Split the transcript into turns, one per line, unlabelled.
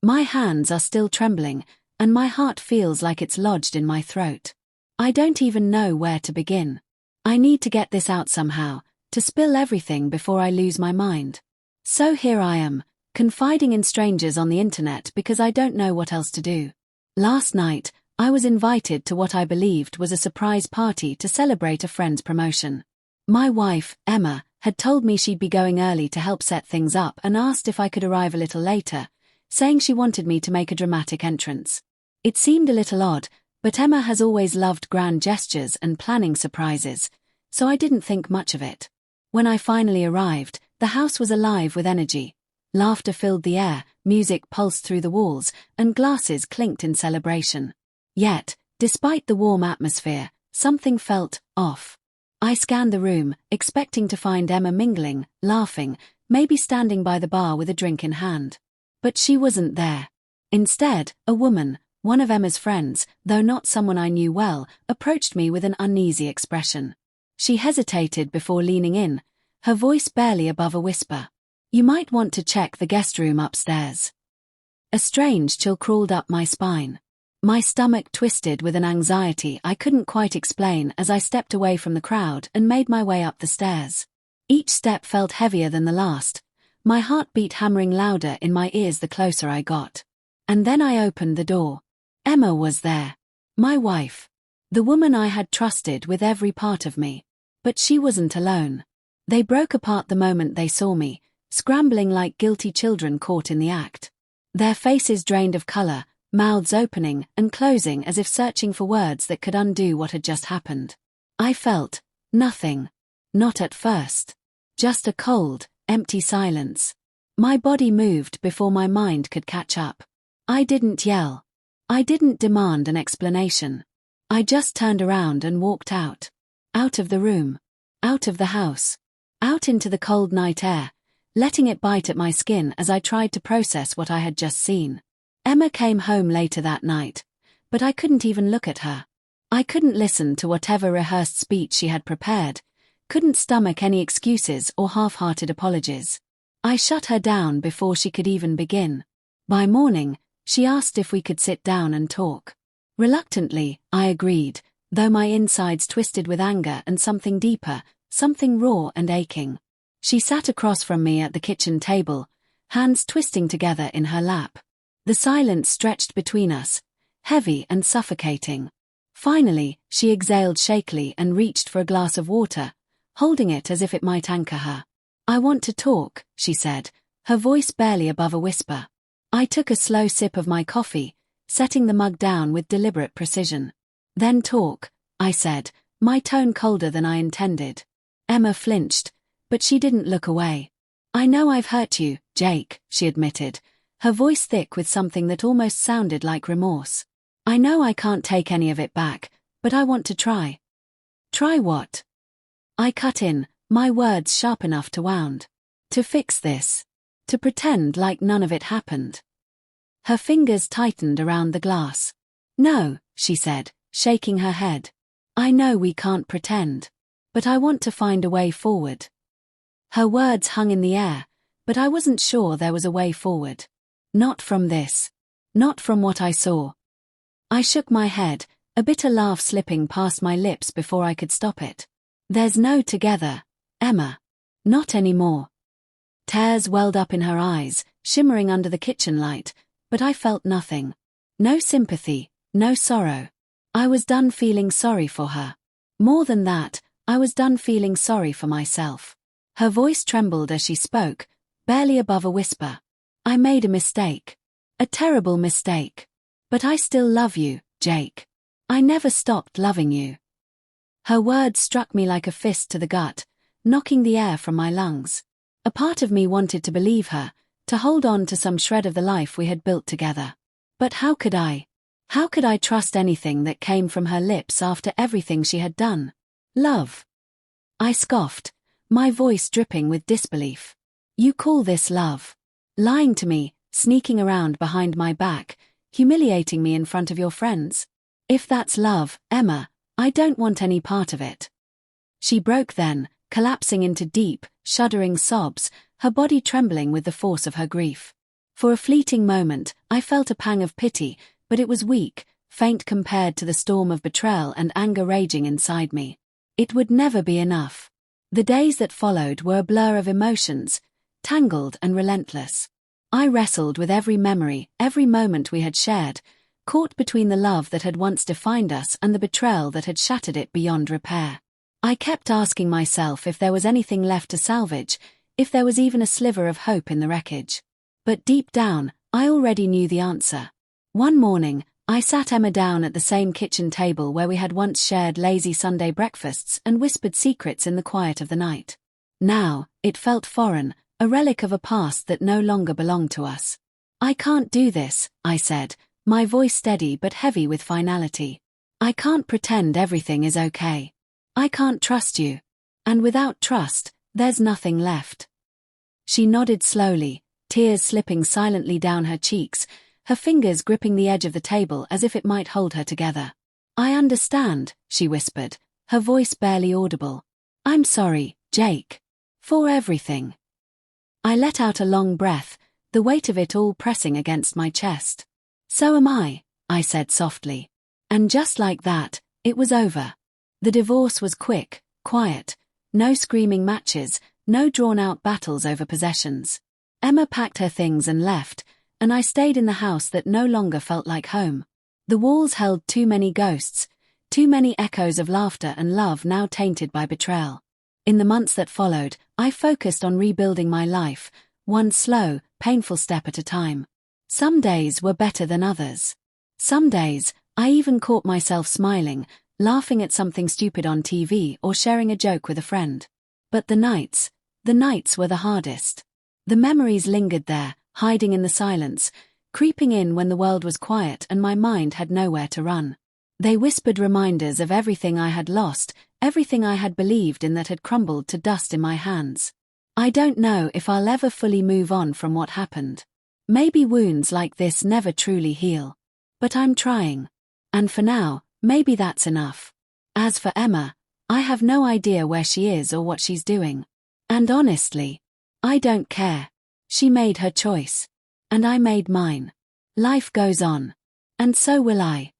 My hands are still trembling, and my heart feels like it's lodged in my throat. I don't even know where to begin. I need to get this out somehow, to spill everything before I lose my mind. So here I am, confiding in strangers on the internet because I don't know what else to do. Last night, I was invited to what I believed was a surprise party to celebrate a friend's promotion. My wife, Emma, had told me she'd be going early to help set things up and asked if I could arrive a little later, saying she wanted me to make a dramatic entrance. It seemed a little odd, but Emma has always loved grand gestures and planning surprises, so I didn't think much of it. When I finally arrived, the house was alive with energy. Laughter filled the air, music pulsed through the walls, and glasses clinked in celebration. Yet, despite the warm atmosphere, something felt off. I scanned the room, expecting to find Emma mingling, laughing, maybe standing by the bar with a drink in hand. But she wasn't there. Instead, a woman, one of Emma's friends, though not someone I knew well, approached me with an uneasy expression. She hesitated before leaning in, her voice barely above a whisper. "You might want to check the guest room upstairs." A strange chill crawled up my spine. My stomach twisted with an anxiety I couldn't quite explain as I stepped away from the crowd and made my way up the stairs. Each step felt heavier than the last, my heartbeat hammering louder in my ears the closer I got. And then I opened the door. Emma was there. My wife. The woman I had trusted with every part of me. But she wasn't alone. They broke apart the moment they saw me, scrambling like guilty children caught in the act. Their faces drained of color, mouths opening and closing as if searching for words that could undo what had just happened. I felt nothing. Not at first. Just a cold, empty silence. My body moved before my mind could catch up. I didn't yell. I didn't demand an explanation. I just turned around and walked out. Out of the room. Out of the house. Out into the cold night air, letting it bite at my skin as I tried to process what I had just seen. Emma came home later that night, but I couldn't even look at her. I couldn't listen to whatever rehearsed speech she had prepared, couldn't stomach any excuses or half-hearted apologies. I shut her down before she could even begin. By morning, she asked if we could sit down and talk. Reluctantly, I agreed, though my insides twisted with anger and something deeper, something raw and aching. She sat across from me at the kitchen table, hands twisting together in her lap. The silence stretched between us, heavy and suffocating. Finally, she exhaled shakily and reached for a glass of water, holding it as if it might anchor her. "I want to talk," she said, her voice barely above a whisper. I took a slow sip of my coffee, setting the mug down with deliberate precision. "Then talk," I said, my tone colder than I intended. Emma flinched, but she didn't look away. "I know I've hurt you, Jake," she admitted, her voice thick with something that almost sounded like remorse. "I know I can't take any of it back, but I want to try." "Try what?" I cut in, my words sharp enough to wound. "To fix this. To pretend like none of it happened." Her fingers tightened around the glass. "No," she said, shaking her head. "I know we can't pretend. But I want to find a way forward." Her words hung in the air, but I wasn't sure there was a way forward. Not from this. Not from what I saw. I shook my head, a bitter laugh slipping past my lips before I could stop it. "There's no together, Emma. Not anymore." Tears welled up in her eyes, shimmering under the kitchen light, but I felt nothing. No sympathy, no sorrow. I was done feeling sorry for her. More than that, I was done feeling sorry for myself. Her voice trembled as she spoke, barely above a whisper. "I made a mistake. A terrible mistake. But I still love you, Jake. I never stopped loving you." Her words struck me like a fist to the gut, knocking the air from my lungs. A part of me wanted to believe her, to hold on to some shred of the life we had built together. But how could I? How could I trust anything that came from her lips after everything she had done? "Love?" I scoffed, my voice dripping with disbelief. "You call this love? Lying to me, sneaking around behind my back, humiliating me in front of your friends? If that's love, Emma, I don't want any part of it." She broke then, collapsing into deep, shuddering sobs, her body trembling with the force of her grief. For a fleeting moment, I felt a pang of pity, but it was weak, faint compared to the storm of betrayal and anger raging inside me. It would never be enough. The days that followed were a blur of emotions, tangled and relentless. I wrestled with every memory, every moment we had shared, caught between the love that had once defined us and the betrayal that had shattered it beyond repair. I kept asking myself if there was anything left to salvage, if there was even a sliver of hope in the wreckage. But deep down, I already knew the answer. One morning, I sat Emma down at the same kitchen table where we had once shared lazy Sunday breakfasts and whispered secrets in the quiet of the night. Now, it felt foreign, a relic of a past that no longer belonged to us. "I can't do this," I said, my voice steady but heavy with finality. "I can't pretend everything is okay. I can't trust you. And without trust, there's nothing left." She nodded slowly, tears slipping silently down her cheeks, her fingers gripping the edge of the table as if it might hold her together. "I understand," she whispered, her voice barely audible. "I'm sorry, Jake. For everything." I let out a long breath, the weight of it all pressing against my chest. "So am I," I said softly. And just like that, it was over. The divorce was quick, quiet, no screaming matches, no drawn-out battles over possessions. Emma packed her things and left, and I stayed in the house that no longer felt like home. The walls held too many ghosts, too many echoes of laughter and love now tainted by betrayal. In the months that followed, I focused on rebuilding my life, one slow, painful step at a time. Some days were better than others. Some days, I even caught myself smiling, laughing at something stupid on TV or sharing a joke with a friend. But the nights were the hardest. The memories lingered there, hiding in the silence, creeping in when the world was quiet and my mind had nowhere to run. They whispered reminders of everything I had lost, everything I had believed in that had crumbled to dust in my hands. I don't know if I'll ever fully move on from what happened. Maybe wounds like this never truly heal. But I'm trying. And for now, maybe that's enough. As for Emma, I have no idea where she is or what she's doing. And honestly, I don't care. She made her choice. And I made mine. Life goes on. And so will I.